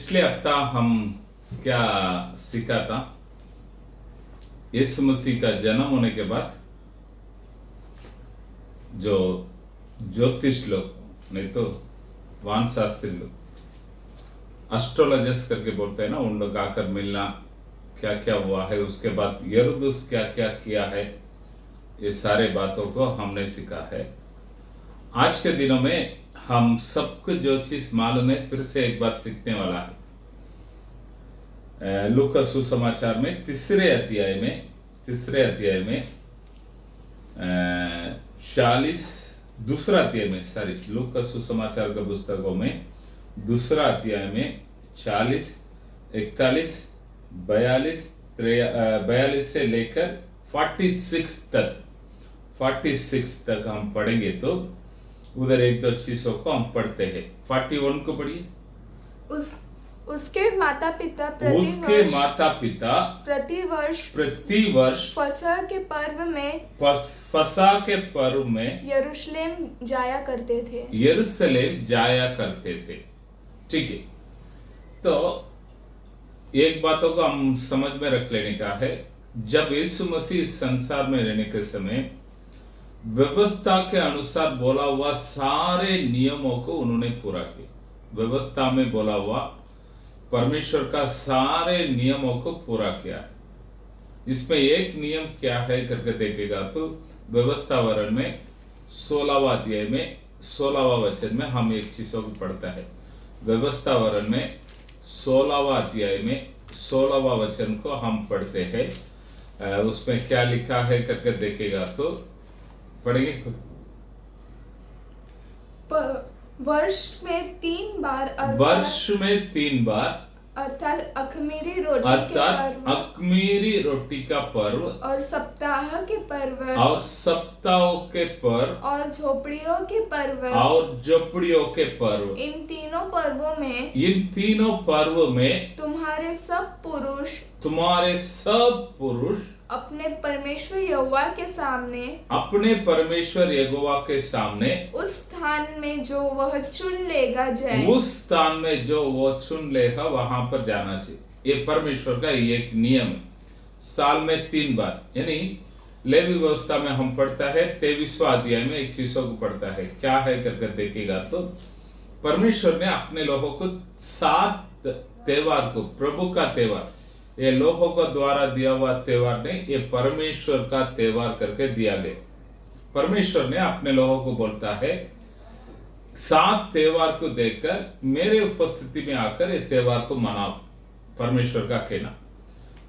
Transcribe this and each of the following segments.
पिछले हफ्ता हम क्या सीखा था? यीशु मसीह का जन्म होने के बाद जो ज्योतिष लोग, नहीं तो वान शास्त्री लोग, एस्ट्रोलॉजर्स करके बोलते हैं ना, उन लोग आकर मिलना, क्या क्या हुआ है, उसके बाद यरूदुस क्या क्या किया है, ये सारे बातों को हमने सीखा है। आज के दिनों में हम सबको जो चीज मालूम है फिर से एक बार सीखने वाला है। लूका सुसमाचार में तीसरे अध्याय में 40 दूसरा अध्याय में लूका सुसमाचार के पुस्तकों में दूसरा अध्याय में 40, 41, 42 से लेकर 46 तक हम पढ़ेंगे। तो उधर एक दो चीजों को हम पढ़ते हैं। 41 को पढ़िए। उसके माता पिता प्रतिवर्ष फसह के पर्व में यरूशलेम जाया करते थे। ठीक है, तो एक बातों को हम समझ में रख लेने का है। जब यीशु मसीह संसार में रहने के समय व्यवस्था के अनुसार बोला हुआ सारे नियमों को उन्होंने पूरा किया। व्यवस्था में बोला हुआ परमेश्वर का सारे नियमों को पूरा किया है। इसमें एक नियम क्या है करके देखेगा तो व्यवस्था वर्ण में 16वां अध्याय में 16वां वचन में हम एक चीजों को पढ़ता है। व्यवस्था वर्ण में 16वां अध्याय में 16वां वचन को हम पढ़ते हैं। उसमें क्या लिखा है करके देखेगा तो पढ़ेंगे। वर्ष में तीन बार अर्थात अख़मीरी रोटी का पर्व और सप्ताह के पर्व और झोपड़ियों के पर्व इन तीनों पर्वों में तुम्हारे सब पुरुष अपने परमेश्वर यहोवा के सामने उस स्थान में जो वह चुन लेगा वहां पर जाना चाहिए। ये परमेश्वर का एक नियम है। साल में 3 बार, यानी लेवी व्यवस्था में हम पढ़ता है 23वां अध्याय में एक चीजों को पढ़ता है। क्या है करके देखेगा तो परमेश्वर ने अपने लोगों को 7 त्योहार को, प्रभु का त्योहार, ये लोगों को द्वारा दिया हुआ त्योहार ने ये परमेश्वर का त्योहार करके दिया गया। परमेश्वर ने अपने लोगों को बोलता है 7 त्योहार को देखकर मेरे उपस्थिति में आकर ये त्योहार को मनाओ। परमेश्वर का कहना।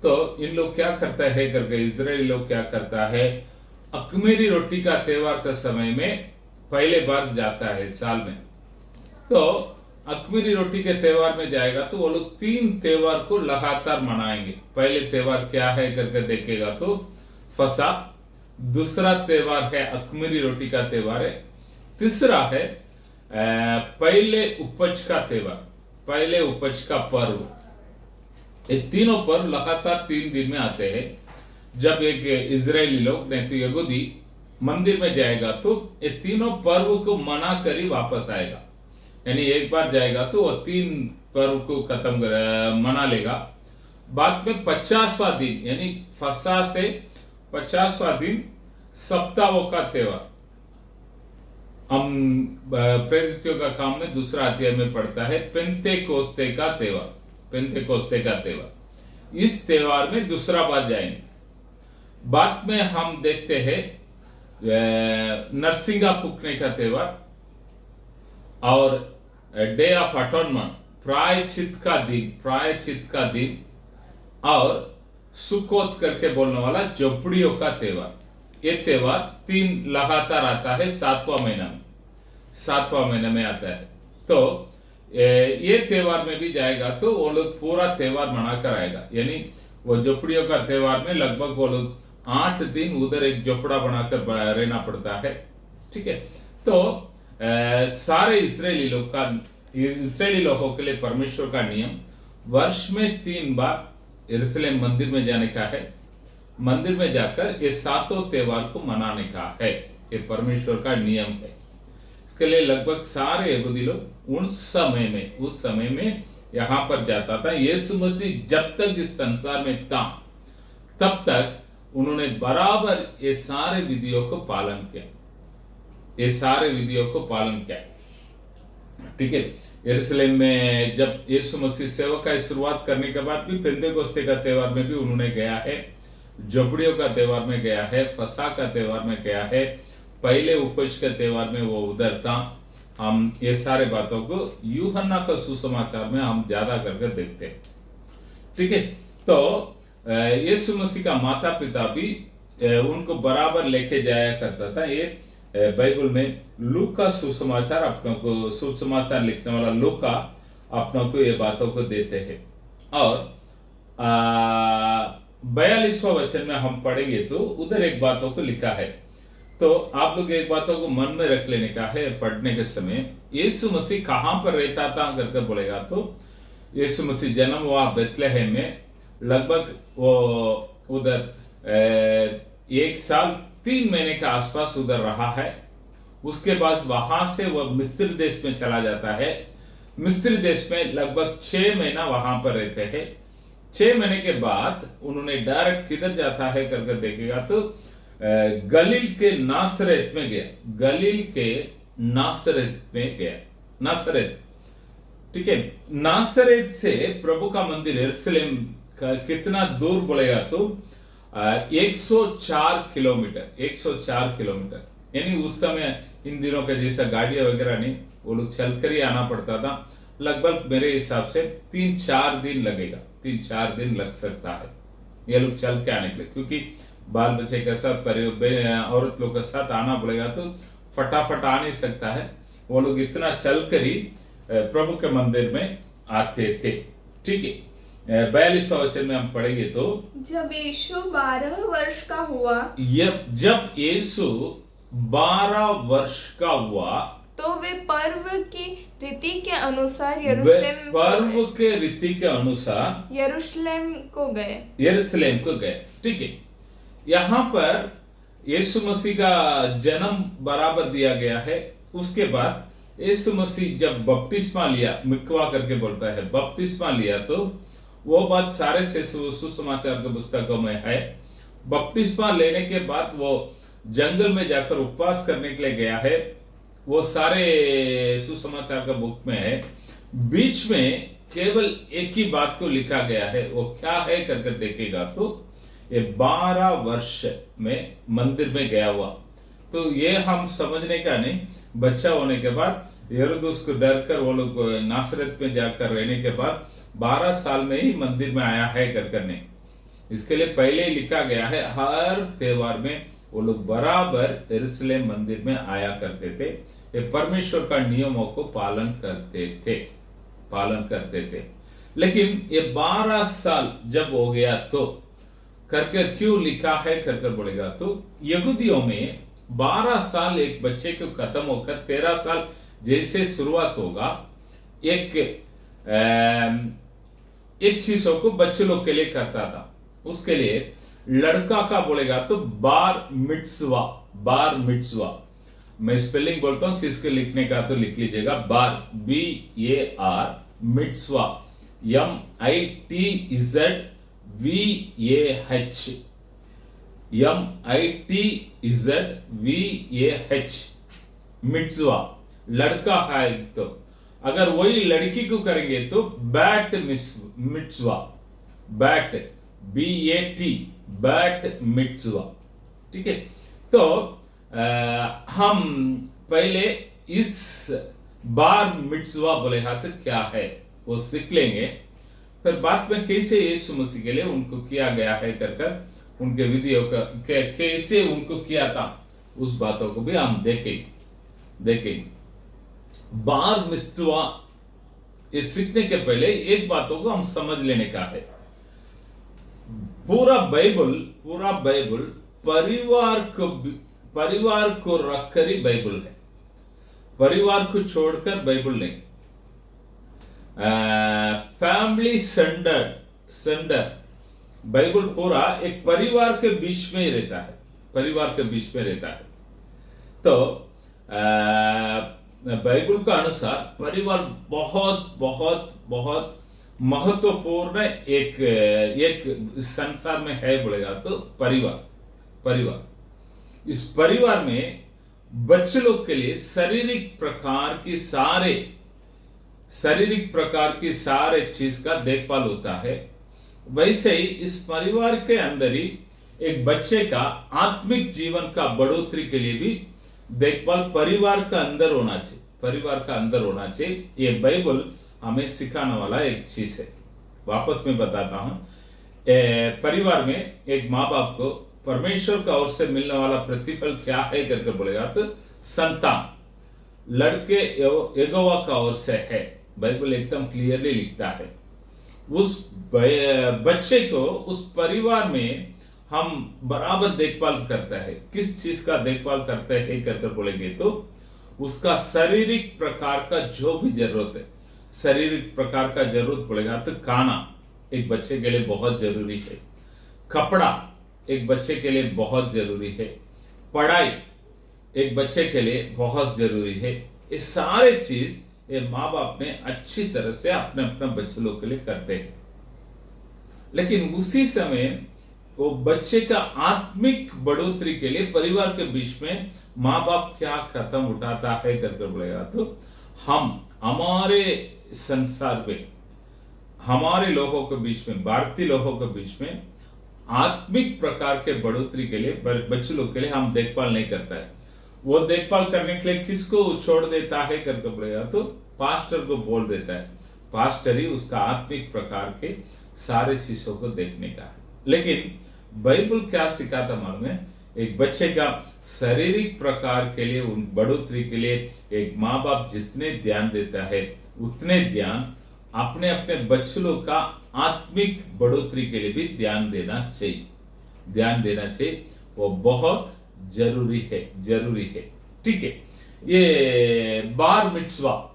तो इन लोग क्या करता है करके, इजरायली लोग क्या करता है, अख़मीरी रोटी का त्योहार के समय में पहले बार जाता है साल में। तो अख़मीरी रोटी के त्योहार में जाएगा तो वो लोग 3 त्योहार को लगातार मनाएंगे। पहले त्योहार क्या है करके देखेगा तो फसा, दूसरा त्योहार है अख़मीरी रोटी का त्योहार है, तीसरा है पहले उपज का त्योहार, पहले उपज का पर्व। ये तीनों पर्व लगातार 3 दिन में आते हैं। जब एक इजरायली लोग नहीं तो यहूदी मंदिर में जाएगा तो ये तीनों पर्व को मना कर ही वापस आएगा। यानी एक बार जाएगा तो वो 3 पर्व को मना लेगा। बाद में 50वां दिन, यानी फसा से 50वां दिन सप्ताहों का त्योहार हम प्रेरितों का काम में दूसरा अध्याय में पढ़ता है। पेंतेकोस्ते का त्योहार। इस त्योहार में दूसरा बार जाएंगे। बाद में हम देखते हैं नरसिंगा फूकने का त्योहार और डे ऑफ अटोनमेंट, प्रायश्चित का दिन और सुकोत करके बोलने वाला झोपड़ियों का त्योहार। ये त्योहार 3 लगातार आता है 7वां महीना में आता है। तो ये त्योहार में भी जाएगा तो वो लोग पूरा त्योहार मनाकर आएगा। यानी वो झोपड़ियों का त्योहार में लगभग वो लोग 8 दिन उधर एक झोपड़ा बनाकर रहना पड़ता है। ठीक है, तो सारे इजरायली लोगों के लिए परमेश्वर का नियम वर्ष में 3 बार यरूशलेम मंदिर में जाने का है। मंदिर में जाकर ये 7 त्योहार को मनाने का है। ये परमेश्वर का नियम है। इसके लिए लगभग सारे यहूदी लोग उस समय में यहाँ पर जाता था। यीशु मसीह जब तक इस संसार में था तब तक उन्होंने बराबर ये सारे विधियों को पालन किया, ये सारे विधियों को पालन किया। ठीक है, यरूशलेम में जब यीशु मसीह सेवा का शुरुआत करने के बाद भी पेंतेकोस्ते का त्योहार में भी उन्होंने गया है, झोपड़ियों का त्योहार में गया है, फसह का त्योहार में गया है, पहले उपज के त्योहार में वो उधर था। हम ये सारे बातों को यूहन्ना का सुसमाचार में हम ज्यादा करके देखते हैं। ठीक है, तो यीशु मसीह का माता पिता भी उनको बराबर लेके जाया करता था। ये बाइबल में लूका सुसमाचार अपनों को, सुसमाचार लिखने वाला लूका अपनों को ये बातों को देते हैं। और 42वां वचन में हम पढ़ेंगे तो उधर एक बातों को लिखा है, तो आप लोग एक बातों को मन में रख लेने का है पढ़ने के समय। यीशु मसीह कहां पर रहता था करके बोलेगा तो यीशु मसीह जन्म हुआ बेथलेहम में, लगभग वो उधर 1 साल 3 महीने के आसपास उधर रहा है। उसके बाद वहां से वह मिस्र देश में चला जाता है। मिस्र देश में लगभग 6 महीना वहां पर रहते हैं। 6 महीने के बाद उन्होंने डायरेक्ट किधर जाता है करके देखेगा तो गलील के नासरेत में गया, गलील के नासरेत में गया, नासरेत। ठीक है, नासरेत से प्रभु का मंदिर यरूशलेम का कितना दूर बोलेगा तो 104 किलोमीटर, 104 किलोमीटर। यानी उस समय इन दिनों के जैसा गाड़ियां वगैरह नहीं, वो लोग चलकर ही आना पड़ता था। लगभग मेरे हिसाब से 3-4 दिन लगेगा, 3-4 दिन लग सकता है ये लोग चल के आने के लिए, क्योंकि बाल बच्चे के साथ औरत लोग के साथ आना पड़ेगा तो फटाफट आ नहीं सकता है। वो लोग इतना चलकर ही प्रभु के मंदिर में आते थे। ठीक है, 42वां वचन में हम पढ़ेंगे तो जब यीशु 12 वर्ष का हुआ, जब यीशु 12 वर्ष का हुआ तो वे पर्व की रीति के अनुसार पर्व के रीति के अनुसार यरूशलेम को गए, यरूशलेम को गए। ठीक है, यहाँ पर यीशु मसीह का जन्म बराबर दिया गया है। उसके बाद यीशु मसीह जब बपतिस्मा लिया, मिकवा करके बोलता है, बपतिस्मा लिया, तो वो बात सारे से सुसमाचार के पुस्तकों में है। बपतिस्मा लेने के बाद वो जंगल में जाकर उपवास करने के लिए गया है, वो सारे सुसमाचार का बुक में है। बीच में केवल एक ही बात को लिखा गया है, वो क्या है करके देखेगा तो ये 12 वर्ष में मंदिर में गया हुआ। तो ये हम समझने का नहीं, बच्चा होने के बाद हेरोदेस को डर कर वो लोग नासरत में जाकर रहने के बाद 12 साल में ही मंदिर में आया है करने, इसके लिए पहले ही लिखा गया है। हर त्योहार में वो लोग बराबर यरूशलेम मंदिर में आया करते थे। ये परमेश्वर का नियमों को पालन करते थे। लेकिन ये 12 साल जब हो गया तो करके क्यों लिखा है करके बोलेगा तो यहूदियों में 12 साल एक बच्चे को खत्म होकर 13 साल जैसे शुरुआत होगा, एक चीजों को बच्चे लोग के लिए करता था। उसके लिए लड़का का बोलेगा तो बार मिट्सवा, बार मिट्सवा। मैं स्पेलिंग बोलता हूं, किसके लिखने का तो लिख लीजिएगा, बार BAR, मिट्सवा MITZVAH, MITZVAH, मिट्सवा लड़का है। तो अगर वही लड़की को करेंगे तो बैट मिट्सवा, बैट BAT, बैट मिट्सवा। ठीक है, तो हम पहले इस बार मिट्सवा बोले हाथ क्या है वो सीख लेंगे, फिर बाद में कैसे यीशु मसीह के लिए उनको किया गया है कर उनके विधियों का कैसे उनको किया था उस बातों को भी हम देखेंगे। बार मिट्सवा ये सीखने के पहले एक बातों को हम समझ लेने का है। पूरा बाइबल परिवार को रखकर ही बाइबल है, परिवार को छोड़कर बाइबल नहीं। फैमिली सेंटर बाइबल पूरा एक परिवार के बीच में ही रहता है, परिवार के बीच में रहता है। तो बाइबल का अनुसार परिवार बहुत बहुत बहुत महत्वपूर्ण एक एक संसार में है बोलेगा तो परिवार। परिवार, इस परिवार में बच्चे लोग के लिए शारीरिक प्रकार की सारे चीज का देखभाल होता है। वैसे ही इस परिवार के अंदर ही एक बच्चे का आत्मिक जीवन का बढ़ोतरी के लिए भी देखभाल परिवार का अंदर होना चाहिए। परिवार का अंदर होना चाहिए, ये बाइबल हमें सिखाने वाला एक चीज है। वापस मैं बताता हूं, परिवार में एक माँ बाप को परमेश्वर का ओर से मिलने वाला प्रतिफल क्या है करके बोलेगा तो संतान, लड़के यहोवा का ओर से है। बाइबल एकदम क्लियरली लिखता है। उस बच्चे को उस परिवार में हम बराबर देखभाल करता है। किस चीज का देखभाल करते हैं करके बोलेंगे तो उसका शारीरिक प्रकार का जो भी जरूरत है, शारीरिक प्रकार का जरूरत पड़ेगा तो खाना एक बच्चे के लिए बहुत जरूरी है, कपड़ा एक बच्चे के लिए बहुत जरूरी है, पढ़ाई एक बच्चे के लिए बहुत जरूरी है। ये सारे चीज ये माँ बाप ने अच्छी तरह से अपने अपने बच्चे लोग के लिए करते हैं। लेकिन उसी समय वो बच्चे का आत्मिक बढ़ोतरी के लिए परिवार के बीच में माँ बाप क्या कदम उठाता है करके बोलेगा तो हम हमारे संसार में, हमारे लोगों के बीच में, भारतीय लोगों के बीच में आत्मिक प्रकार के बढ़ोतरी के लिए बच्चे लोग के लिए हम देखभाल नहीं करता है। वो देखभाल करने के लिए किसको छोड़ देता है करके बोलेगा तो पास्टर को बोल देता है। पास्टर ही उसका आत्मिक प्रकार के सारे चीजों को देखने का है। लेकिन बाइबल क्या सिखाता मालूम है, एक बच्चे का शारीरिक प्रकार के लिए, उन बढ़ोतरी के लिए एक माँ बाप जितने ध्यान देता है उतने ध्यान अपने अपने बच्चे लोग का आत्मिक बढ़ोतरी के लिए भी ध्यान देना चाहिए। वो बहुत जरूरी है। ठीक है, ये बार मिट्सवा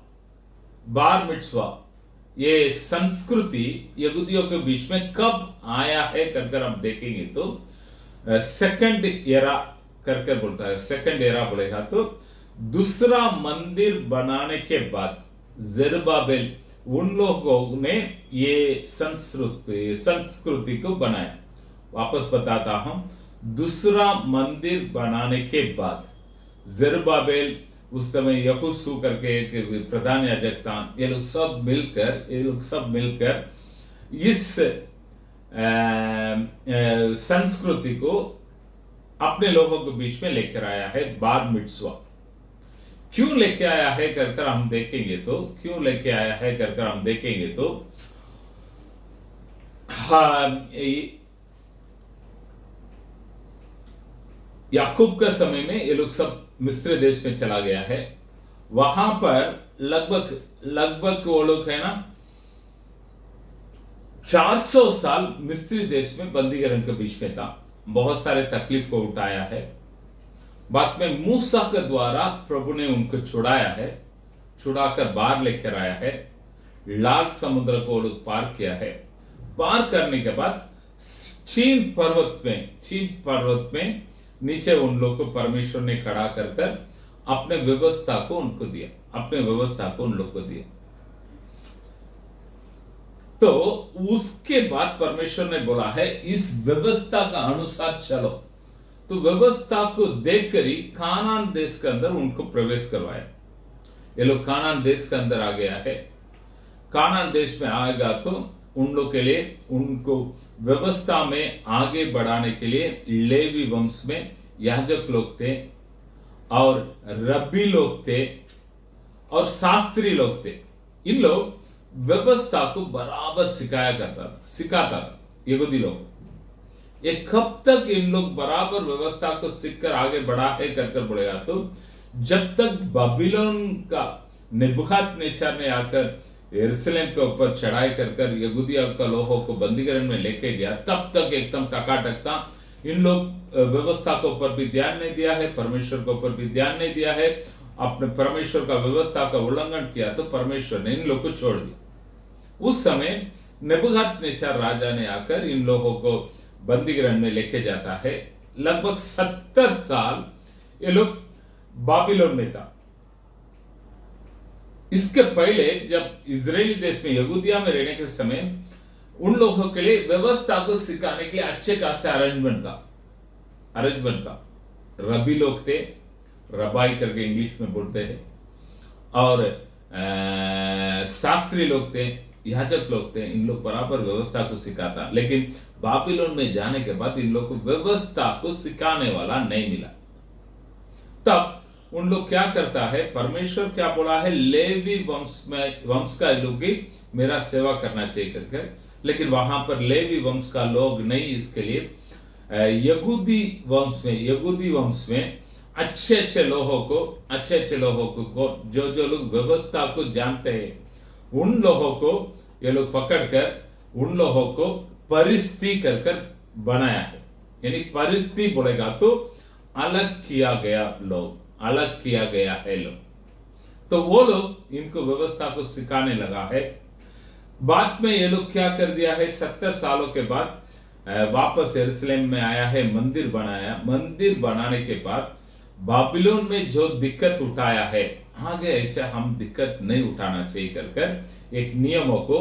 ये संस्कृति यहूदियों के बीच में कब आया है करकर हम देखेंगे तो सेकंड एरा करके बोलता है। सेकंड एरा बोलेगा तो दूसरा मंदिर बनाने के बाद जेरुब्बाबेल उन लोगों ने ये संस्कृति को बनाया। वापस बताता हूं, दूसरा मंदिर बनाने के बाद जेरुब्बाबेल, उस समय यहोशू करके एक प्रधान याजक था, ये लोग सब मिलकर इस संस्कृति को अपने लोगों के बीच में लेकर आया है। बार मिट्सवा क्यों लेके आया है करकर हम देखेंगे तो याकूब का समय में ये लोग सब मिस्र देश में चला गया है। वहां पर लगभग वो लोग है ना 400 साल मिस्री देश में बंदीगरण के बीच में था। बहुत सारे तकलीफ को उठाया है। बाद में मूसा के द्वारा प्रभु ने उनको छुड़ाकर बाहर लेकर आया है। लाल समुद्र को लोग पार किया है। पार करने के बाद चीन पर्वत में नीचे उन लोग को परमेश्वर ने खड़ा कर अपने व्यवस्था को उनको दिया। तो उसके बाद परमेश्वर ने बोला है इस व्यवस्था का अनुसार चलो। तो व्यवस्था को देखकर ही कानान देश के अंदर उनको प्रवेश करवाया। ये लोग कानान देश के अंदर आ गया है। कानान देश में आएगा तो उन लोग के लिए, उनको व्यवस्था में आगे बढ़ाने के लिए लेवी वंश में याजक लोग थे और रब्बी लोग थे और शास्त्री लोग थे। इन लोग व्यवस्था को बराबर सिखाता था यहूदी लोग। ये कब तक इन लोग बराबर व्यवस्था को सीखकर आगे बढ़ा है कर बोलेगा तो जब तक बाबिलोन का नेबुकदनेस्सर ने आकर यरूशलेम के ऊपर चढ़ाई कर यहूदियों का लोगों को बंदीगृह में लेके गया, तब तक एकदम टकाटक था। इन लोग व्यवस्था के ऊपर भी ध्यान नहीं दिया है, परमेश्वर के ऊपर भी ध्यान नहीं दिया है। अपने परमेश्वर का व्यवस्था का उल्लंघन किया तो परमेश्वर ने इन लोग को छोड़ दिया। उस समय नेबुकदनेस्सर राजा ने आकर इन लोगों को बंदीगृह में लेके जाता है। लगभग 70 साल ये लोग बाबिलोन में था। इसके पहले जब इजरायली देश में यहूदिया में रहने के समय उन लोगों के लिए व्यवस्था को सिखाने के लिए अच्छे खासे अरेंजमेंट था। रबी लोग थे, रबाई करके इंग्लिश में बोलते हैं, और शास्त्री लोग थे, याजक लोग थे। इन लोग बराबर व्यवस्था को सिखाता, लेकिन बाबिलोन में जाने के बाद इन लोग को व्यवस्था को सिखाने वाला नहीं मिला। तब उन लोग क्या करता है, परमेश्वर क्या बोला है, लेवी वंश का लोग ही मेरा सेवा करना चाहिए करके, लेकिन वहां पर लेवी वंश का लोग नहीं। इसके लिए यहूदी वंश में अच्छे लोगों को जो लोग व्यवस्था को जानते हैं, उन लोगों को ये लोग पकड़कर उन लोगों को परिस्थिति कर बनाया है। यानी परिस्थिति बोलेगा तो अलग किया गया है लोग। तो वो लोग इनको व्यवस्था को सिखाने लगा है। बाद में ये लोग क्या कर दिया है, 70 सालों के बाद वापस यरूशलेम में आया है, मंदिर बनाया। मंदिर बनाने के बाद बाबिलोन में जो दिक्कत उठाया है, आगे ऐसे हम दिक्कत नहीं उठाना चाहिए कर एक नियमों को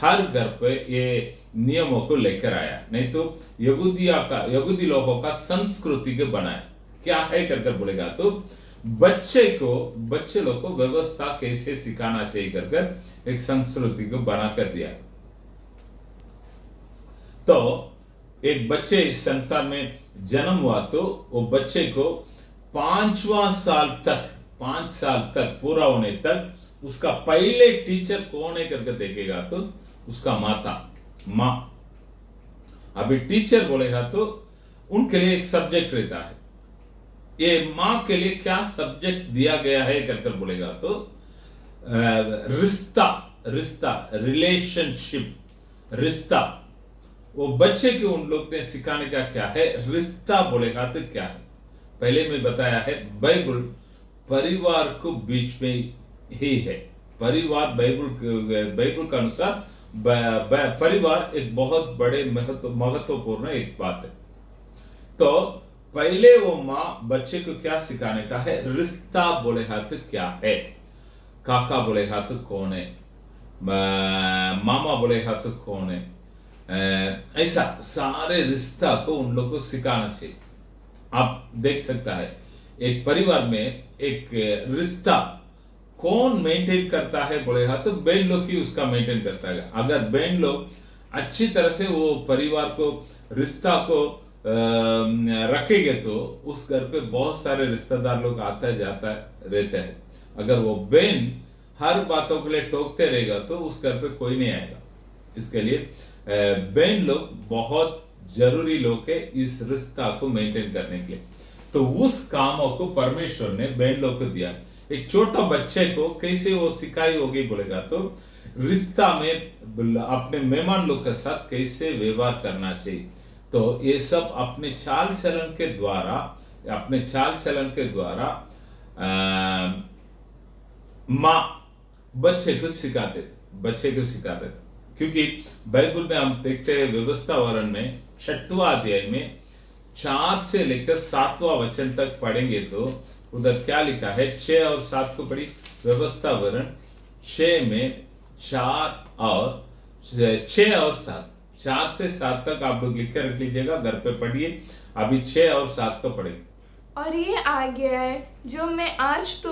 हर घर पे ये नियमों को लेकर आया। नहीं तो यहूदी लोगों का संस्कृति को बनाया। क्या है कर बोलेगा तो बच्चे लोग को व्यवस्था कैसे सिखाना चाहिए कर एक संस्कृति को बना कर दिया। तो एक बच्चे इस संसार में जन्म हुआ तो वो बच्चे को 5 साल तक पूरा होने तक उसका पहले टीचर कौन है करके देखेगा तो उसका माँ। अभी टीचर बोलेगा तो उनके लिए एक सब्जेक्ट रहता है। ये माँ के लिए क्या सब्जेक्ट दिया गया है कर बोलेगा तो रिश्ता। वो बच्चे के उन लोग ने सिखाने का क्या है, रिश्ता बोलेगा तो क्या है। पहले मैं बताया है, बाइबल परिवार को बीच में ही है। परिवार बाइबल के अनुसार परिवार एक बहुत बड़े महत्वपूर्ण एक बात है। तो पहले वो माँ बच्चे को क्या सिखाने का है, रिश्ता बोलेगा तो क्या है, काका बोलेगा तो कौन है, मामा बोलेगा तो कौन है, ऐसा सारे रिश्ता को उन लोगों को सिखाना चाहिए। आप देख सकता है एक परिवार में एक रिश्ता कौन मेंटेन करता है बोलेगा तो बहन लोग ही उसका मेंटेन करता है। अगर बहन लोग अच्छी तरह से वो परिवार को रिश्ता को रखेंगे तो उस घर पे बहुत सारे रिश्तेदार लोग आता जाता रहते हैं। अगर वो बहन हर बातों के लिए टोकते रहेगा तो उस घर पे कोई नहीं आएगा। इसके लिए बहन लोग बहुत जरूरी लोग है इस रिश्ता को मेंटेन करने के लिए। तो उस कामों को परमेश्वर ने बहन लोग को दिया। एक छोटा बच्चे को कैसे वो सिखाई होगी बोलेगा तो रिश्ता में अपने मेहमान लोग के साथ कैसे व्यवहार करना चाहिए। तो ये सब अपने चाल चलन के द्वारा माँ बच्चे को सिखाते थे। क्योंकि बाइबल में हम देखते हैं व्यवस्था वरण में 6वां अध्याय में 4 से लेकर 7वां वचन तक पढ़ेंगे तो उधर क्या लिखा है, 6 और 7 को पढ़ी। व्यवस्था वरण 6 में 4 और 7, 4 से 7 तक आप लोग लिख कर रख लीजिएगा, घर पे पढ़िए। अभी 6 और 7 को पढ़िए। और ये आज्ञा है जो मैं आज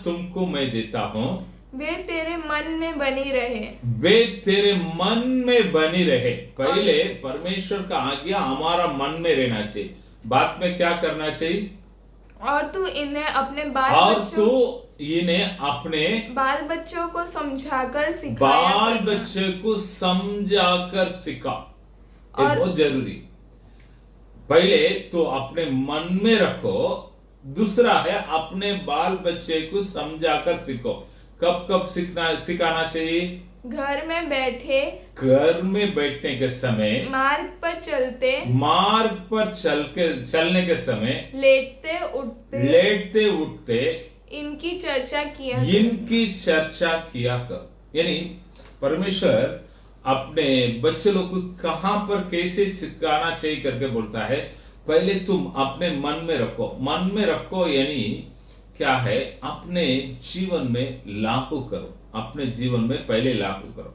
तुमको मैं देता हूँ, वे तेरे मन में बनी रहे। पहले परमेश्वर का आज्ञा हमारा मन में रहना चाहिए। बाद में क्या करना चाहिए, और तू इन्हें अपने बाल बच्चों को समझाकर सिखा। ये बहुत जरूरी। पहले तो अपने मन में रखो, दूसरा है अपने बाल बच्चे को समझाकर सीखो। कब सिखाना चाहिए, घर में बैठने के समय, मार्ग पर चलने के समय, लेटते उठते इनकी चर्चा किया कर। यानी परमेश्वर अपने बच्चे लोग को कहां पर कैसे सिखाना चाहिए करके बोलता है। पहले तुम अपने मन में रखो यानी क्या है, अपने जीवन में लागू करो, अपने जीवन में पहले लागू करो।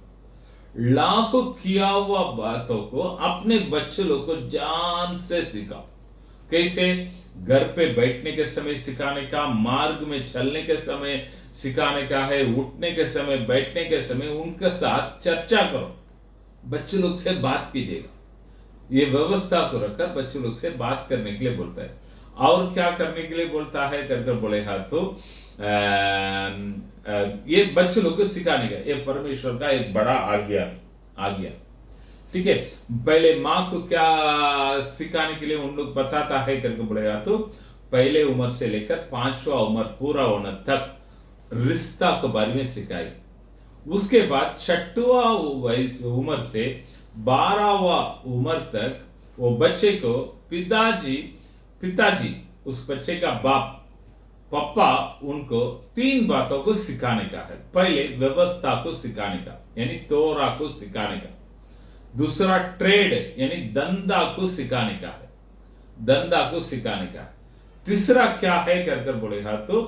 लागू किया हुआ बातों को अपने बच्चे लोग को जान से सिखाओ। कैसे? घर पे बैठने के समय सिखाने का, मार्ग में चलने के समय सिखाने का है, उठने के समय, बैठने के समय उनके साथ चर्चा करो, बच्चे लोग से बात कीजिएगा। ये व्यवस्था को रखकर बच्चे लोग से बात करने के लिए बोलता है। और क्या करने के लिए बोलता है कर बोलेगा तो ये बच्चे लोग को सिखाने का, ये परमेश्वर का एक बड़ा आज्ञा। ठीक है, पहले माँ को क्या सिखाने के लिए उन लोग बताता है करके बोलेगा तो पहले उम्र से लेकर 5वां उम्र पूरा होने तक रिश्ता के बारे में सिखाई। उसके बाद 6वां उम्र से 12वां उम्र तक वो बच्चे को पिताजी उस बच्चे का बाप पापा उनको 3 बातों को सिखाने का है। पहले व्यवस्था को सिखाने का यानी तोरा को सिखाने का, दूसरा ट्रेड यानी धंधा को सिखाने का है, धंधा को सिखाने का है, तीसरा क्या है कर बोलेगा तो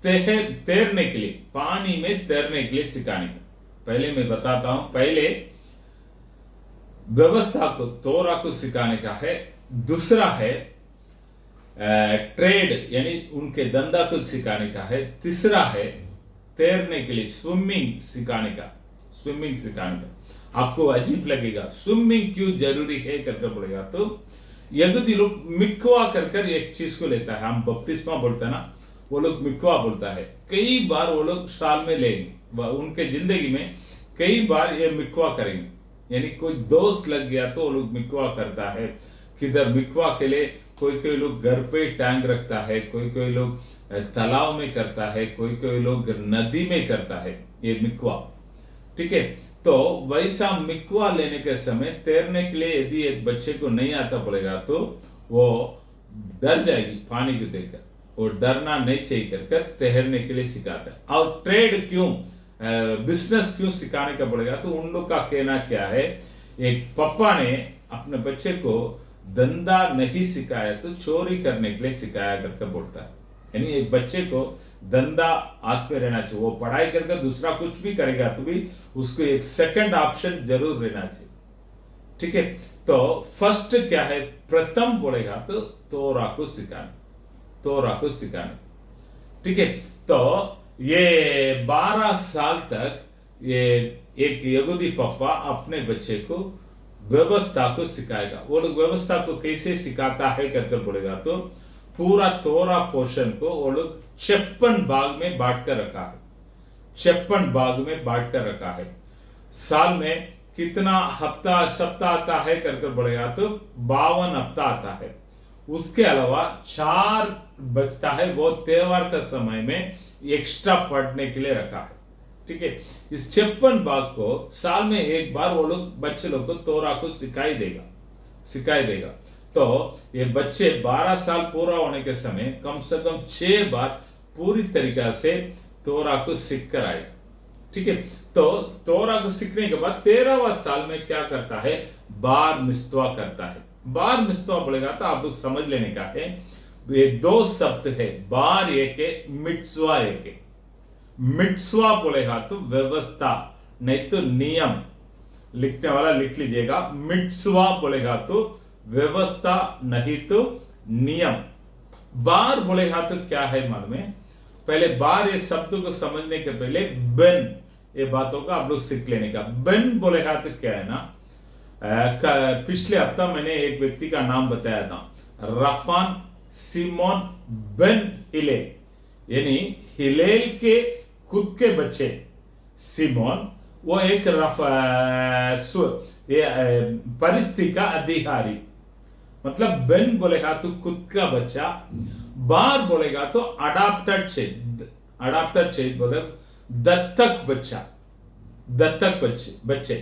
तैरने के लिए, पानी में तैरने के लिए सिखाने का। पहले मैं बताता हूं, पहले व्यवस्था को तोरा को सिखाने का है, दूसरा है ट्रेड यानी उनके धंधा को सिखाने का है, तीसरा है तैरने के लिए स्विमिंग सिखाने का। आपको अजीब लगेगा, स्विमिंग क्यों जरूरी है करके बोलेगा तो यदि लोग मिक्वा कर एक चीज को लेता है, हम बपतिस्मा बोलते हैं ना, वो लोग मिक्वा बोलता है। कई बार वो लोग साल में लेंगे, उनके जिंदगी में कई बार ये मिक्वा करेंगे, यानी कोई दोस्त लग गया तो वो लोग मिक्वा करता है। किधर मिक्वा के लिए कोई लोग घर पे टैंक रखता है, कोई लोग तालाब में करता है, कोई लोग नदी में करता है ये मिक्वा। ठीक है, तो वैसा मिक्वा लेने के समय तैरने के लिए यदि एक बच्चे को नहीं आता पड़ेगा तो वो डर जाएगी पानी को देखकर, वो डरना नहीं चाहिए कर तैरने के लिए सिखाता है। और ट्रेड क्यों, बिजनेस क्यों सिखाने का पड़ेगा तो उन लोग का कहना क्या है, एक पापा ने अपने बच्चे को धंधा नहीं सिखाया तो चोरी करने के लिए सिखाया करके बोलता है। यानी एक बच्चे को धंधा हाथ में रहना चाहिए, वो पढ़ाई करके दूसरा कुछ भी करेगा तो भी उसको एक सेकंड ऑप्शन जरूर रहना चाहिए। ठीक है, तो फर्स्ट क्या है, प्रथम बोलेगा तो तोरा को सिखाने। ठीक है, तो ये 12 साल तक ये एक यहूदी पापा अपने बच्चे को व्यवस्था को सिखाएगा। वो लोग व्यवस्था को कैसे सिखाता है करके बोलेगा तो पूरा तोरा पोर्शन को वो लोग 56 भाग में बांट कर रखा है, 56 भाग में बांट कर रखा है। साल में कितना सप्ताह आता है करके बोलेगा तो 52 हफ्ता आता है। उसके अलावा 4 बचता है, वो त्योहार का समय में एक्स्ट्रा पढ़ने के लिए रखा है। ठीक है, इस 56 भाग को साल में एक बार वो लोग बच्चे लोग को तोरा को सिखाई देगा। तो ये बच्चे 12 साल पूरा होने के समय कम से कम 6 बार पूरी तरीका से तोरा को सीख कर आएगा। ठीक है, तो तोरा को सीखने के बाद 13वां साल में क्या करता है, बार मिस्तवा करता है। बार मिस्तवा बोलेगा तो आप लोग समझ लेने का है, ये 2 शब्द है, बार एक है, मिट्सवा एक है। मिट्सवा बोलेगा तो व्यवस्था नहीं तो नियम, लिखने वाला लिख लीजिएगा। मिट्सवा बोलेगा तो व्यवस्था नहीं तो नियम। बार बोलेगा तो क्या है मालूम है, पहले बार ये शब्द को समझने के पहले बेन ये बातों का आप लोग सीख लेने का। बेन बोलेगा तो क्या है ना, पिछले हफ्ता मैंने एक व्यक्ति का नाम बताया था, रफान सिमोन बेन हिलेल, यानी हिलेल के खुद के बच्चे सिमोन, वो एक परिस्थिति का अधिकारी, मतलब बेन बोलेगा तो खुद का बच्चा, बार बोलेगा तो अडॉप्टेड चाइल्ड बोले दत्तक बच्चे।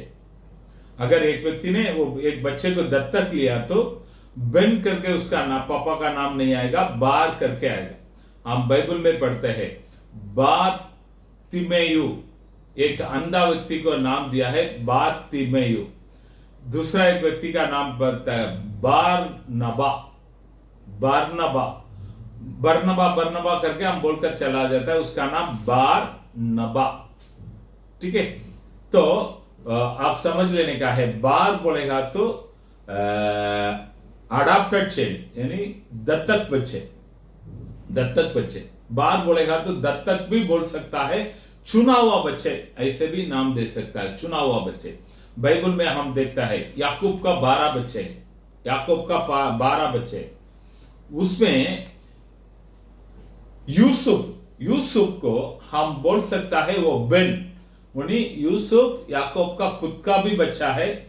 अगर एक व्यक्ति ने वो एक बच्चे को दत्तक लिया तो बेन करके उसका नाम, पापा का नाम नहीं आएगा, बार करके आएगा। हम बाइबल में पढ़ते हैं बार तिमेयु, एक अंधा व्यक्ति को नाम दिया है बार तिमेयु। दूसरा एक व्यक्ति का नाम पड़ता है बारनबा। बरनबा बरनबा करके हम बोलकर चला जाता है, उसका नाम बार नबा। ठीक है, तो आप समझ लेने का है। बार बोलेगा तो अडॉप्टेड चाइल्ड यानी दत्तक बच्चे, दत्तक बच्चे। बार बोलेगा तो दत्तक भी बोल सकता है, चुना हुआ बच्चे ऐसे भी नाम दे सकता है, चुना हुआ बच्चे। बाइबल में हम देखता है याकूब का 12 बच्चे, याकूब का 12 बच्चे, उसमें यूसुफ, यूसुफ को हम बोल सकता है वो बेन, यानी यूसुफ याकूब का खुद का भी बच्चा है,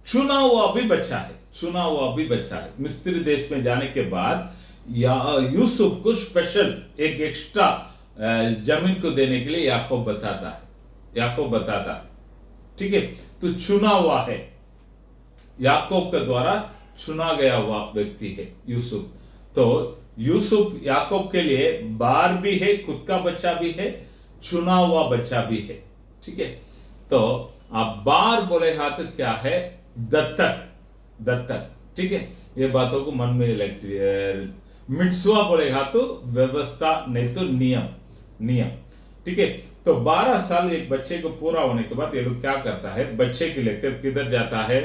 चुना हुआ भी बच्चा है, चुना हुआ भी बच्चा है। मिस्र देश में जाने के बाद यूसुफ को स्पेशल एक एक्स्ट्रा जमीन को देने के लिए याकूब बताता है, याकूब बताता है। ठीक है, तो चुना हुआ है, याकूब के द्वारा चुना गया हुआ व्यक्ति है यूसुफ। तो यूसुफ याकूब के लिए बार भी है, खुद का बच्चा भी है, चुना हुआ बच्चा भी है। ठीक है, तो आप बार बोलेगा तो क्या है, दत्तक, दत्तक। ठीक है, ये बातों को मन में लगती है। मिट्सवा बोलेगा तो व्यवस्था, नहीं तो नियम, नियम। ठीक है, तो 12 साल एक बच्चे को पूरा होने के बाद ये लोग क्या करता है, बच्चे के लेकर किधर जाता है,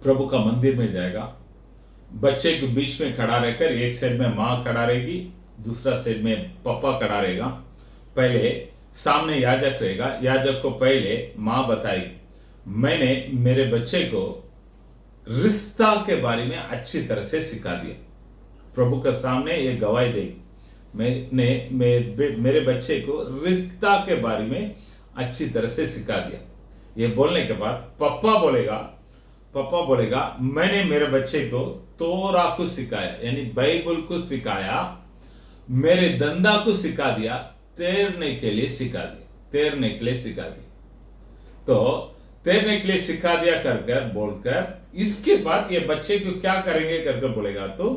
प्रभु का मंदिर में जाएगा। बच्चे के बीच में खड़ा रहकर, एक साइड में माँ खड़ा रहेगी, दूसरा साइड में पापा खड़ा रहेगा। पहले सामने याजक रहेगा, याजक को पहले माँ बताएगी, मैंने मेरे बच्चे को रिश्ता के बारे में अच्छी तरह से सिखा दिया। प्रभु के सामने ये गवाही देगी, मैंने मेरे बच्चे को रिश्ता के बारे में अच्छी तरह से सिखा दिया। ये बोलने के बाद पापा बोलेगा मैंने मेरे बच्चे को तोरा को सिखाया, यानी बाइबल को सिखाया, मेरे धंधा को सिखा दिया, तैरने के लिए सिखा दिया, तैरने के लिए सिखा दिया। तो तैरने के लिए सिखा दिया कर बोलकर, इसके बाद ये बच्चे को क्या करेंगे कर बोलेगा तो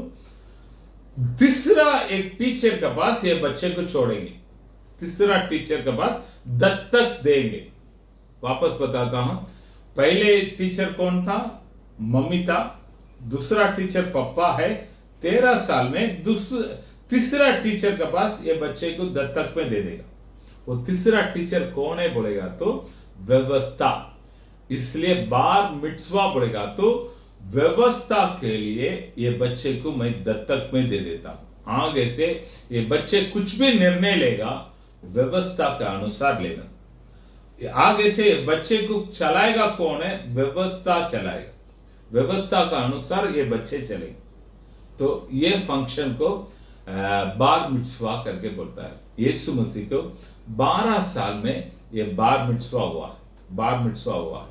तीसरा एक टीचर के पास ये बच्चे को छोड़ेंगे, तीसरा टीचर के पास दत्तक देंगे। वापस बताता हूं, पहले टीचर कौन था, मम्मी था, दूसरा टीचर पापा है। 13 साल में तीसरा टीचर के पास ये बच्चे को दत्तक में दे देगा। वो तीसरा टीचर कौन है बोलेगा तो व्यवस्था, इसलिए बार मिट्सवा बोलेगा तो व्यवस्था के लिए ये बच्चे को मैं दत्तक में दे देता हूं। आगे से ये बच्चे कुछ भी निर्णय लेगा व्यवस्था के अनुसार लेना। आगे से बच्चे को चलाएगा कौन है, व्यवस्था चलाएगा, व्यवस्था का अनुसार ये बच्चे चलेंगे। तो ये फंक्शन को बार मिट्सवा करके बोलता है। यीशु मसीह को 12 साल में ये बार मिट्सवा हुआ, बार मिट्सवा हुआ।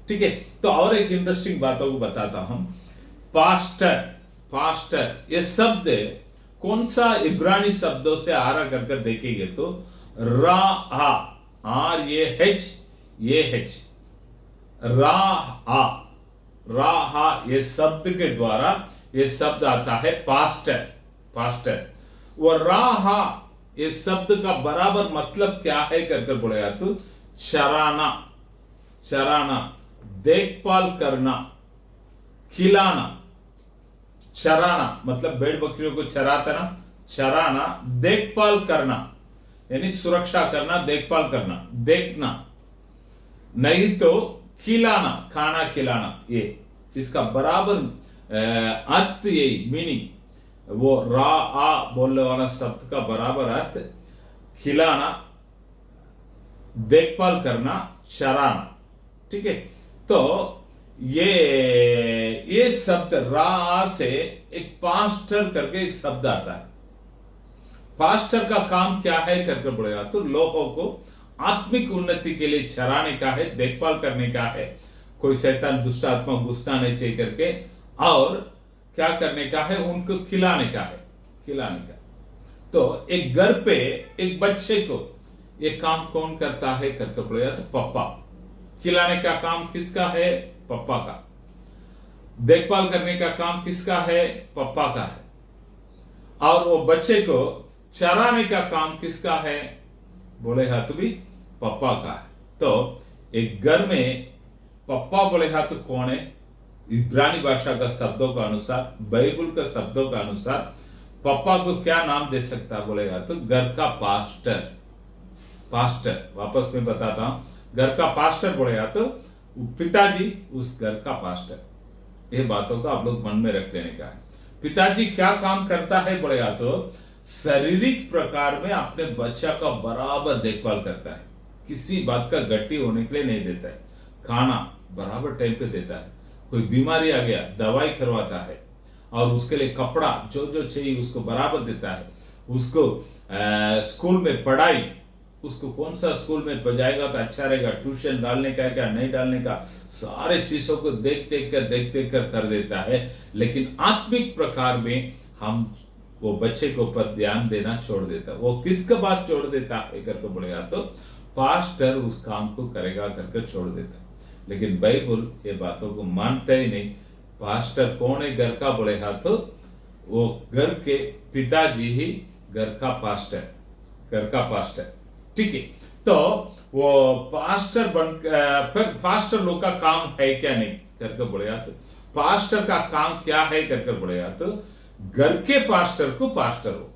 ठीक है, तो और एक इंटरेस्टिंग बातों को बताता हूं। पास्टर, पास्टर ये शब्द कौन सा इब्रानी शब्दों से आ रहा करके देखेंगे तो राहा, RAH, राहा, राहा ये शब्द के द्वारा ये शब्द आता है पास्टर, पास्टर। वो राहा ये शब्द का बराबर मतलब क्या है कर बोलेगा तो चराना, चराना, देखभाल करना, खिलाना। चराना मतलब भेड़ बकरियों को चराता ना, चराना, देखभाल करना यानी सुरक्षा करना, देखभाल करना, देखना, नहीं तो खिलाना, खाना खिलाना। ये इसका बराबर अर्थ, यही मीनिंग, वो रा आ बोलने वाला शब्द का बराबर अर्थ खिलाना, देखभाल करना, चराना। ठीक है, तो ये शब्द रा से एक पास्टर करके एक शब्द आता है। पास्टर का काम क्या है करके बोलेगा तो लोगों को आत्मिक उन्नति के लिए चराने का है, देखभाल करने का है, कोई शैतान दुष्ट आत्मा घुसना नहीं चाहिए करके, और क्या करने का है, उनको खिलाने का है, खिलाने का। तो एक घर पे एक बच्चे को ये काम कौन करता है करके बोलेगा तो पापा। खिलाने का काम किसका है, पापा का। देखभाल करने का काम किसका है, पापा का है। और वो बच्चे को चराने का काम किसका है बोलेगा तो भी पापा का है। तो एक घर में पापा बोलेगा तो कौन है, इब्रानी भाषा का शब्दों का अनुसार, बाइबल का शब्दों का अनुसार पापा को क्या नाम दे सकता बोलेगा तो घर का पास्टर। पास्टर वापस में बताता हूं, घर का पास्टर बोलेगा तो पिताजी उस घर का पास्टर। ये बातों को आप लोग मन में रख लेने का है। पिताजी क्या काम करता है बोलेगा तो शारीरिक प्रकार में अपने बच्चा का बराबर देखभाल करता है, किसी बात का गट्टी होने के लिए नहीं देता है, खाना बराबर टाइम पे देता है, कोई बीमारी आ गया दवाई करवाता है, और उसके लिए कपड़ा जो जो चाहिए उसको बराबर देता है। उसको स्कूल में पढ़ाई, उसको कौन सा स्कूल में जाएगा तो अच्छा रहेगा, ट्यूशन डालने का क्या नहीं डालने का, सारे चीजों को देख देख कर देता है। लेकिन आत्मिक प्रकार में हम वो बच्चे के ऊपर ध्यान देना छोड़ देता है। वो किसका बात छोड़ देता है करके बोलेगा तो पास्टर उस काम को करेगा करके छोड़ देता है। लेकिन बाइबल ये बातों को मानता ही नहीं। पास्टर कौन है घर का बोलेगा तो वो घर के पिताजी ही घर का पास्टर। ठीक है, तो वो पास्टर फिर पास्टर लोग का काम है क्या नहीं करके बोलेगा तो पास्टर का काम क्या है करके बोलेगा तो घर के पास्टर को पास्टर हो,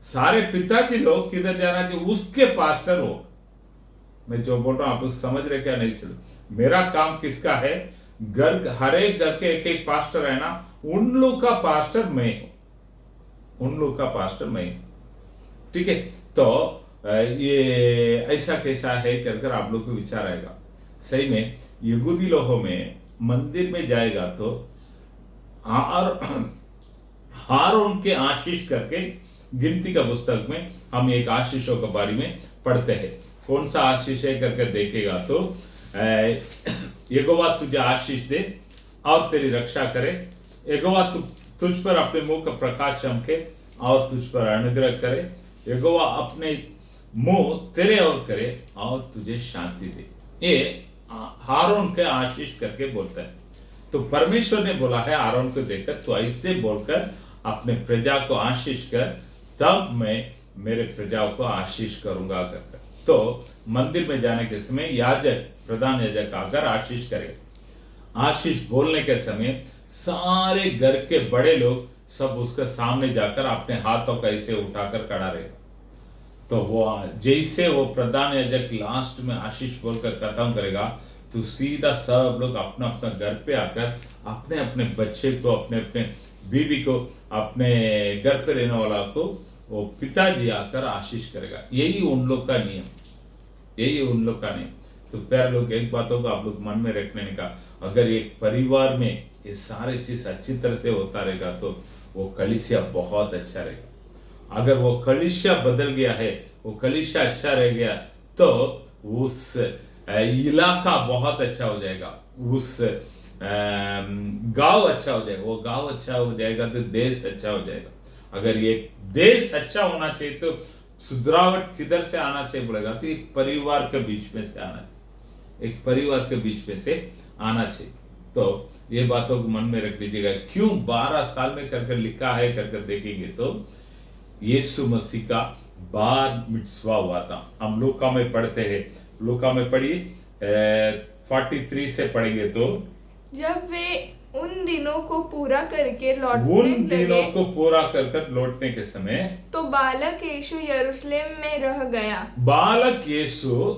सारे पिताजी लोग किधर जाना चाहिए उसके पास्टर हो। मैं जो बोल रहा हूं आप लोग समझ रहे क्या नहीं समझ? मेरा काम किसका है? घर, हर एक घर के एक एक पास्टर है ना, उन लोग का पास्टर मैं हूं, उन लोग का पास्टर मैं हूं। ठीक है, तो ये ऐसा कैसा है कर आप लोग को विचार आएगा। सही में यहूदी लोगों में मंदिर में जाएगा तो हारून के आशीष करके गिनती का पुस्तक में हम एक आशीषों के बारे में पढ़ते हैं। कौन सा आशीष है करके देखेगा तो यहोवा तुझे आशीष दे और तेरी रक्षा करे, यहोवा तुझ पर अपने मुंह का प्रकाश चमके और तुझ पर अनुग्रह करे, यहोवा अपने मुंह तेरे और करे और तुझे शांति दे। ये हारून के आशीष करके बोलता है। तो परमेश्वर ने बोला है हारून को देखकर तो ऐसे बोलकर अपने प्रजा को आशीष कर, तब मैं मेरे प्रजाओं को आशीष करूंगा करकर। तो मंदिर में जाने के समय याजक, प्रधान याजक आकर आशीष करे। आशीष बोलने के समय सारे घर के बड़े लोग सब उसके सामने जाकर अपने हाथों का ऐसे उठाकर खड़ा रहेगा। तो वो जैसे वो प्रधान याजक लास्ट में आशीष बोलकर खत्म करेगा तो सीधा सब लोग अपना अपना घर पे आकर अपने अपने बच्चे को, अपने अपने बीवी को, अपने घर पे रहने वाला को वो पिताजी आकर आशीष करेगा। यही उन लोग का नियम, यही उन लोग का नियम। तो प्यारे लोग, एक बातों को आप लोग मन में रखने का, अगर एक परिवार में ये सारे चीज अच्छी तरह से होता रहेगा तो वो कलीसिया बहुत अच्छा रहेगा। अगर वो कलीसिया बदल गया है, वो कलीसिया अच्छा रह गया तो उस इलाका बहुत अच्छा हो जाएगा, उस गांव अच्छा हो जाएगा, वो गांव अच्छा हो जाएगा तो देश अच्छा हो जाएगा। अगर ये देश अच्छा होना चाहिए तो सुधरावट किधर से आना चाहिए बोलेगा तो एक परिवार के बीच में से आना चाहिए, एक परिवार के बीच में से आना चाहिए। तो ये बातों को मन में रख लीजिएगा। क्यों 12 साल में करके लिखा है करके देखेंगे तो यीशु मसीह का बार मित्सवा हुआ था। हम लूका में पढ़ते हैं, लूका में पढ़िए 43 से पढ़ेंगे तो जब वे उन दिनों को पूरा करके लौटने के समय तो बालक यीशु यरूशलेम में रह गया, बालक यीशु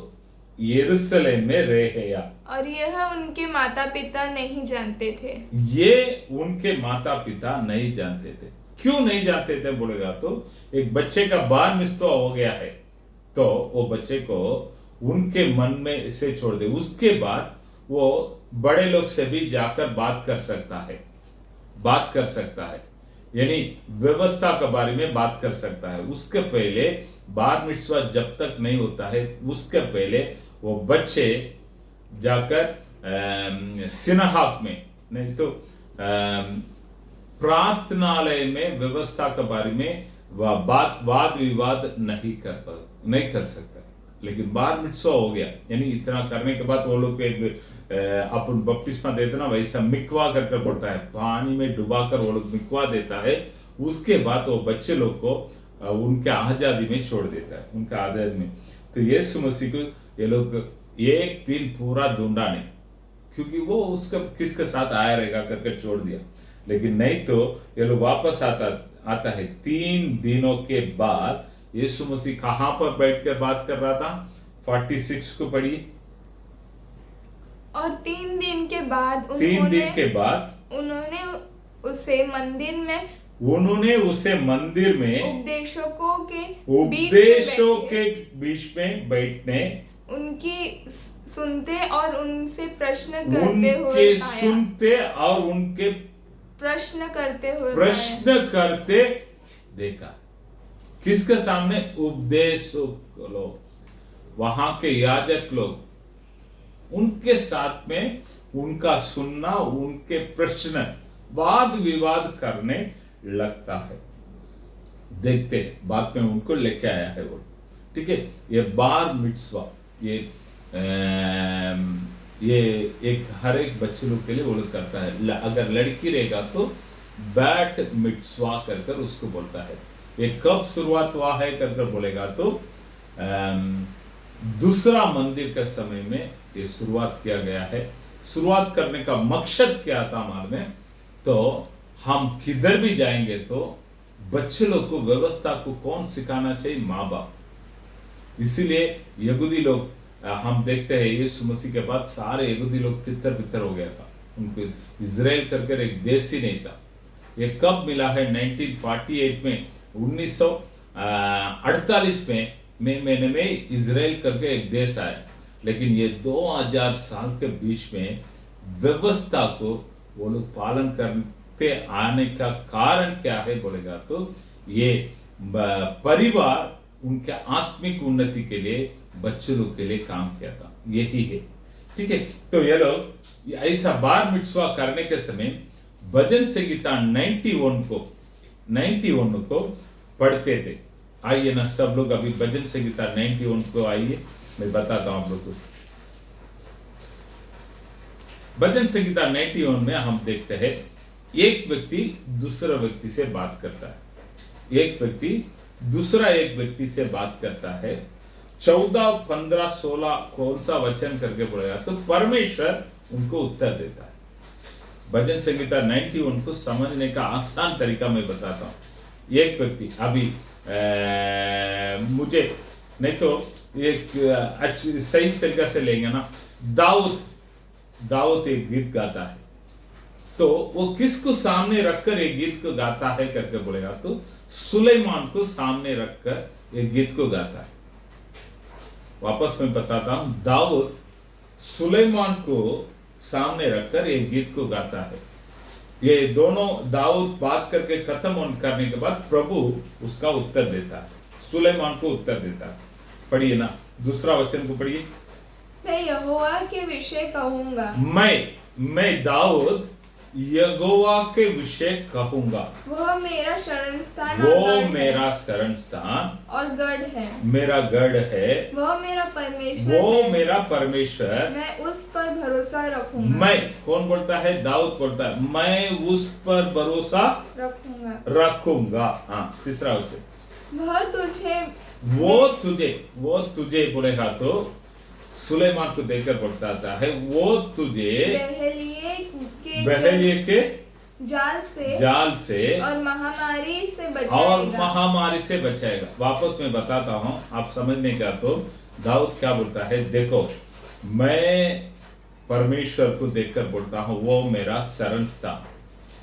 यरूशलेम में रह गया, और यह उनके माता पिता नहीं जानते थे। ये उनके माता पिता नहीं जानते थे। क्यों नहीं जानते थे बोलेगा तो एक बच्चे का बार मित्सवा हो गया है तो वो बच्चे को उनके मन में से छोड़ दे, उसके बाद वो बड़े लोग से भी जाकर बात कर सकता है, यानी व्यवस्था के बारे में बात कर सकता है। उसके पहले बार मित्सवा जब तक नहीं होता है उसके पहले वो बच्चे जाकर सिनहाक में नहीं तो प्रार्थनालय में व्यवस्था के बारे में वाद विवाद नहीं कर सकता। लेकिन बार मित्सवा हो गया, यानी इतना करने के बाद वो लोग अपन बपतिस्मा देते ना, वैसा मिकवा कर पड़ता है, पानी में डुबाकर वो लोग मिकवा देता है। उसके बाद वो बच्चे लोग को उनके आजादी में छोड़ देता है, उनका आजादी में। तो यीशु मसीह को ये लोग एक दिन पूरा ढूंढा नहीं, क्योंकि वो उसका किसके साथ आया रहेगा करके छोड़ दिया। लेकिन नहीं तो ये लोग वापस आता है 3 दिनों के बाद यीशु मसीह कहां पर बैठकर बात कर रहा था? 46 को पढ़िए। और 3 दिन के बाद 3 दिन के बाद उन्होंने उसे मंदिर में उपदेशकों के बीच में बैठने, उनकी सुनते और उनसे प्रश्न करते हुए पाया। सुनते और उनके प्रश्न करते हुए करते देखा। किसके सामने? उपदेशक लोग, वहां के याजक लोग, उनके साथ में उनका सुनना, उनके प्रश्न, वाद विवाद करने लगता है। देखते हैं बाद में उनको लेके आया है वो, ठीक है। ये बार मिट्सवा, ये एक हर एक बच्चे लोग के लिए वो लोग करता है। अगर लड़की रहेगा तो बैट मिट्सवा कर कर उसको बोलता है। ये कब शुरुआत हुआ है कर कर बोलेगा तो दूसरा मंदिर के समय में ये शुरुआत किया गया है। शुरुआत करने का मकसद क्या था हमारे? तो हम किधर भी जाएंगे तो बच्चे लोग को व्यवस्था को कौन सिखाना चाहिए? माँ बाप। इसीलिए यहूदी लोग, हम देखते हैं यीशु मसीह के बाद सारे यहूदी लोग तितर बितर हो गया था। उनको इजराइल करके एक देश ही नहीं था। ये कब मिला है? 1948 में, 1948 में महीने में इजराइल करके एक देश आया। लेकिन ये 2000 साल के बीच में व्यवस्था को वो लोग पालन करते आने का कारण क्या है बोलेगा तो ये परिवार उनके आत्मिक उन्नति के लिए, बच्चे लोग के लिए काम किया था, यही है, ठीक है। तो ये लोग ऐसा बार मिट्सवा करने के समय भजन संहिता 91 को पढ़ते थे। आइए ना सब लोग अभी भजन संहिता 91 को आइए, मैं बताता हूं आप लोग को। भजन संहिता 91 में हम देखते हैं एक व्यक्ति दूसरा व्यक्ति से बात करता है। एक व्यक्ति दूसरा एक व्यक्ति से बात करता है। 14, 15, 16 कौन सा वचन करके बोलेगा तो परमेश्वर उनको उत्तर देता है। भजन संहिता 91 को समझने का आसान तरीका मैं बताता हूं। एक व्यक्ति अभी मुझे नहीं तो एक अच्छी सही तरीका से लेंगे ना, दाऊद एक गीत गाता है तो वो किसको सामने रखकर एक गीत को गाता है करके बोलेगा तो सुलेमान को सामने रखकर एक गीत को गाता है। वापस मैं बताता हूं, दाऊद सुलेमान को सामने रखकर एक गीत को गाता है। ये दोनों दाऊद बात करके खत्म करने के बाद प्रभु उसका उत्तर देता है, सुलेमान को उत्तर देता है। पढ़िए ना, दूसरा वचन को पढ़िए। मैं यहोवा के विषय कहूंगा, मैं दाऊद यहोवा के विषय कहूंगा। वह मेरा शरण स्थान और गढ़ है, मेरा गढ़ है। वह मेरा परमेश्वर, मैं उस पर भरोसा रखूंगा। मैं कौन बोलता है? दाऊद बोलता है मैं उस पर भरोसा रखूंगा। हाँ, तीसरा वचन, वो तुझे बोलेगा तो सुलेमान को देखकर बोलता है वो तुझे बहेलिये के जाल से और महामारी से बचाएगा। वापस मैं बताता हूं, आप समझने का तो दाऊद क्या बोलता है? देखो, मैं परमेश्वर को देखकर बोलता हूं वो मेरा शरण स्थान,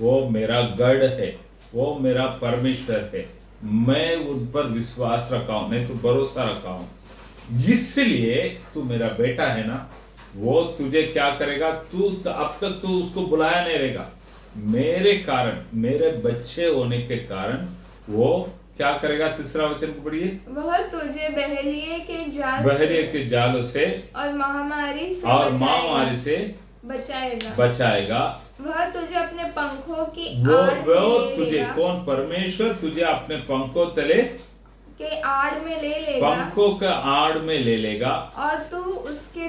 वो मेरा गढ़ है, वो मेरा परमेश्वर है। मैं उस पर विश्वास रखा हूं, नहीं तो भरोसा रखा हूं। इसलिए तू मेरा बेटा है ना, वो तुझे क्या करेगा? तू अब तक तू उसको बुलाया नहीं रहेगा, मेरे कारण, मेरे बच्चे होने के कारण वो क्या करेगा? तीसरा वचन को पढ़िए। वह तुझे बहेलिये के जालों से और महामारी से बचाएगा। वह तुझे अपने पंखों की तुझे कौन? परमेश्वर तुझे अपने पंखों तले के आड़ में ले लेगा, पंखों का आड़ में ले लेगा, और तू उसके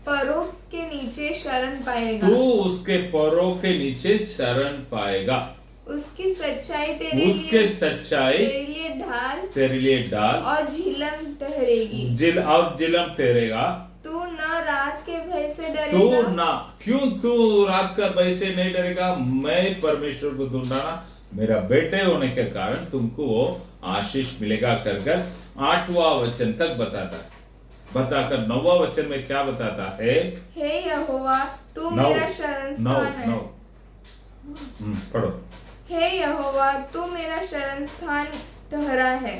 पैरों के नीचे शरण पाएगा। उसकी सच्चाई तेरे लिए ढाल और झिलम ठहरेगा। तू न रात के भय से डरेगा। क्यों तू रात का भय से नहीं डरेगा? मैं परमेश्वर को ढूंढना, मेरा बेटे होने के कारण तुमको वो आशीष मिलेगा कर कर 8वां वचन तक बताता है। बताकर 9वां वचन में क्या बताता है? हे यहोवा तू नौ मेरा शरण नौ स्थान है। नौ पढ़ो। हे यहोवा तू मेरा शरण स्थान ठहरा है।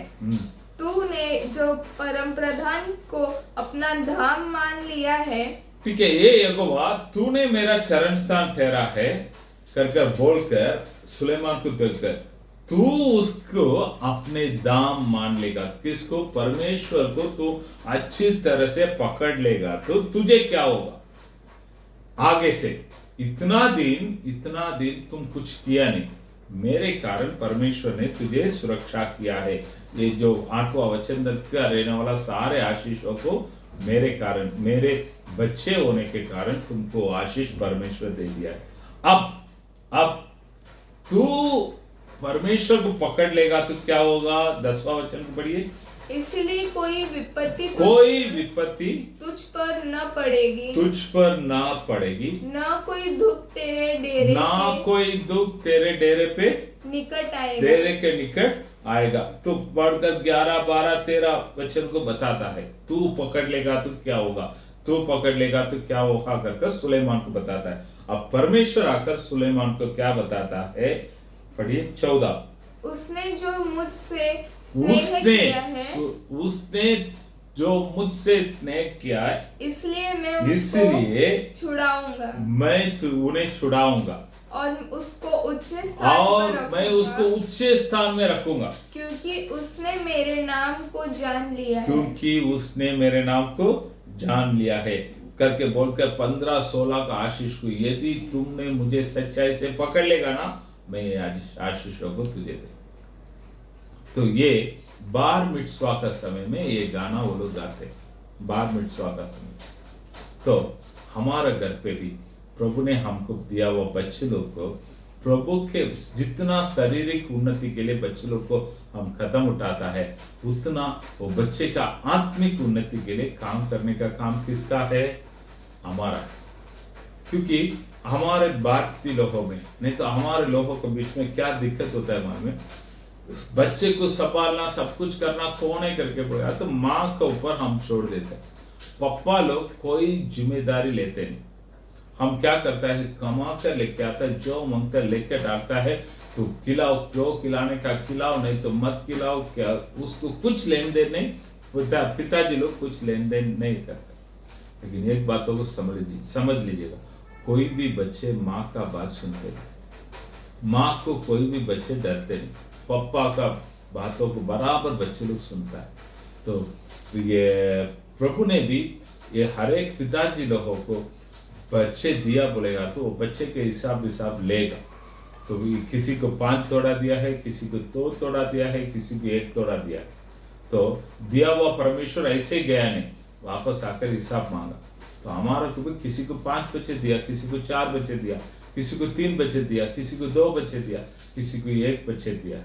तूने जो परम प्रधान को अपना धाम मान लिया है। ठीक है, ये यहोवा तूने मेरा चरण स्थान ठहरा है कर कर बोलकर सुलेमान को देखकर तू उसको अपने दाम मान लेगा। किसको? परमेश्वर को तू अच्छी तरह से पकड़ लेगा तो तुझे क्या होगा आगे से? इतना दिन तुम कुछ किया नहीं, मेरे कारण परमेश्वर ने तुझे सुरक्षा किया है। ये जो 8वां वचन का रहने वाला सारे आशीषों को मेरे कारण, मेरे बच्चे होने के कारण तुमको आशीष परमेश्वर दे दिया है। अब तू परमेश्वर को पकड़ लेगा तो क्या होगा? 10वां वचन को पढ़िए। इसलिए कोई विपत्ति तुझ पर न पड़ेगी, ना पड़ेगी, न कोई दुख तेरे डेरे पे निकट आएगा, डेरे के निकट आएगा। तो पढ़कर 11, 12, 13 वचन को बताता है तू पकड़ लेगा तो क्या होगा, तू पकड़ लेगा तो क्या होगा कर सुलेमान को बताता है। अब परमेश्वर आकर सुलेमान को क्या बताता है? पढ़िए 14। उसने जो मुझसे स्नेह किया है, उसने जो मुझसे स्नेह किया है, इसलिए मैं छुड़ाऊंगा, मैं उन्हें छुड़ाऊंगा और उसको उच्च स्थान में रखूंगा, क्योंकि उसने मेरे नाम को जान लिया है करके बोलकर 15, 16 का आशीष को यदि तुमने मुझे सच्चाई से पकड़ लेगा ना, मैं ये आशीषों को तुझे दे। तो ये बार मिtzवा का समय में ये गाना वो लोग गाते, बार मिtzवा का समय। तो हमारे घर पे भी प्रभु ने हमको दिया वो बच्चे लोग को, प्रभु के जितना शारीरिक उन्नति के लिए बच्चे लोग को हम कदम उठाता है, उतना वो बच्चे का आत्मिक उन्नति के लिए काम करने का काम किसका है? हमारा। क्योंकि हमारे भारतीय लोगों में, नहीं तो हमारे लोगों के बीच में क्या दिक्कत होता है मन में, बच्चे को संभालना, सब कुछ करना कौन है करके बोला तो माँ के ऊपर हम छोड़ देते हैं। पापा लोग कोई जिम्मेदारी लेते नहीं। हम क्या करता है, कमा कर लेके आता है, जो मांगता है लेके डालता है, तो खिलाओ, जो खिलाने का खिलाओ, नहीं तो मत खिलाओ। क्या उसको कुछ लेन देन नहीं, पिताजी लोग कुछ लेन देन नहीं करते। लेकिन एक बातों को समझ लीजिएगा, कोई भी बच्चे माँ का बात सुनते नहीं, माँ को कोई भी बच्चे डरते नहीं, पापा का बातों को बराबर बच्चे लोग सुनता है। तो ये प्रभु ने भी ये हर एक पिताजी लोगों को बच्चे दिया बोलेगा तो वो बच्चे के हिसाब लेगा। तो किसी को 5 तोड़ा दिया है, किसी को 2 तोड़ा दिया है, किसी को 1 तोड़ा दिया है। तो दिया हुआ परमेश्वर ऐसे गया नहीं, वापस आकर हिसाब मांगा। तो हमारा को भी किसी को 5 बच्चे दिया, किसी को 4 बच्चे दिया, किसी को 3 बच्चे दिया, किसी को 2 बच्चे दिया, किसी को 1 बच्चे दिया।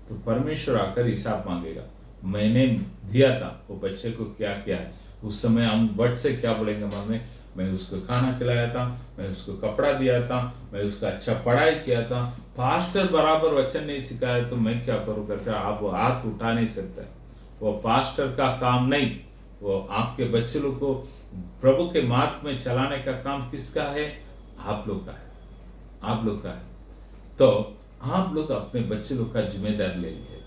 तो परमेश्वर आकर हिसाब मांगेगा, मैंने दिया था वो बच्चे को क्या किया है। उस समय हम बट से क्या बोलेंगे मन में, मैं उसको खाना खिलाया था, मैं उसको कपड़ा दिया था, मैं उसका अच्छा पढ़ाई किया था, पास्टर बराबर वचन नहीं सिखाया तो मैं क्या करूँ करके आप हाथ उठा नहीं सकते। वो पास्टर का काम नहीं, वो आपके बच्चे लोग को प्रभु के मार्ग में चलाने का काम किसका है? आप लोग का है, आप लोग का है। तो आप लोग अपने बच्चे लोग का जिम्मेदारी ले लीजिए।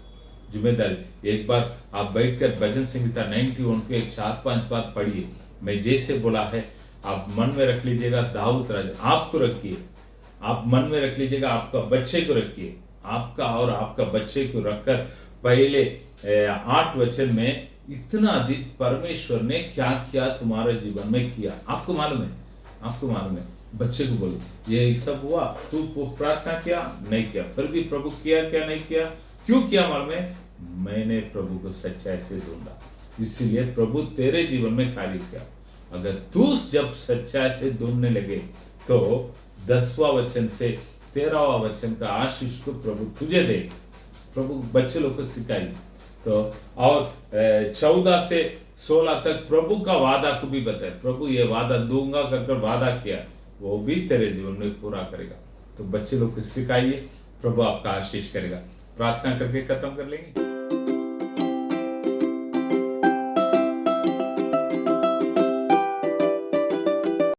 जिम्मेदारी एक बार आप बैठकर भजन संहिता 91 के 4-5 बार पढ़िए। मैं जैसे बोला है आप मन में रख लीजिएगा, दाऊद राजा आपको रखिए, आप मन में रख लीजिएगा, आपका बच्चे को रखिए, आपका और आपका बच्चे को रखकर पहले 8 वचन में इतना अधिक परमेश्वर ने क्या क्या तुम्हारे जीवन में किया आपको मालूम है, आपको मालूम है। बच्चे को बोले ये सब हुआ, तू प्रार्थना किया नहीं किया, फिर भी प्रभु किया क्या नहीं किया, क्यों किया मालूम है? मैंने प्रभु को सच्चाई से ढूंढा, इसलिए प्रभु तेरे जीवन में कार्य किया। अगर तू जब सच्चाई से ढूंढने लगे तो 10वां वचन से 13वां वचन का आशीष को प्रभु तुझे दे। प्रभु बच्चे लोग को सिखाई। तो और 14 से 16 तक प्रभु का वादा को भी बताए, प्रभु ये वादा दूंगा कर वादा किया, वो भी तेरे जीवन में पूरा करेगा। तो बच्चे लोग को सिखाइए, प्रभु आपका आशीष करेगा। प्रार्थना करके खत्म कर लेंगे।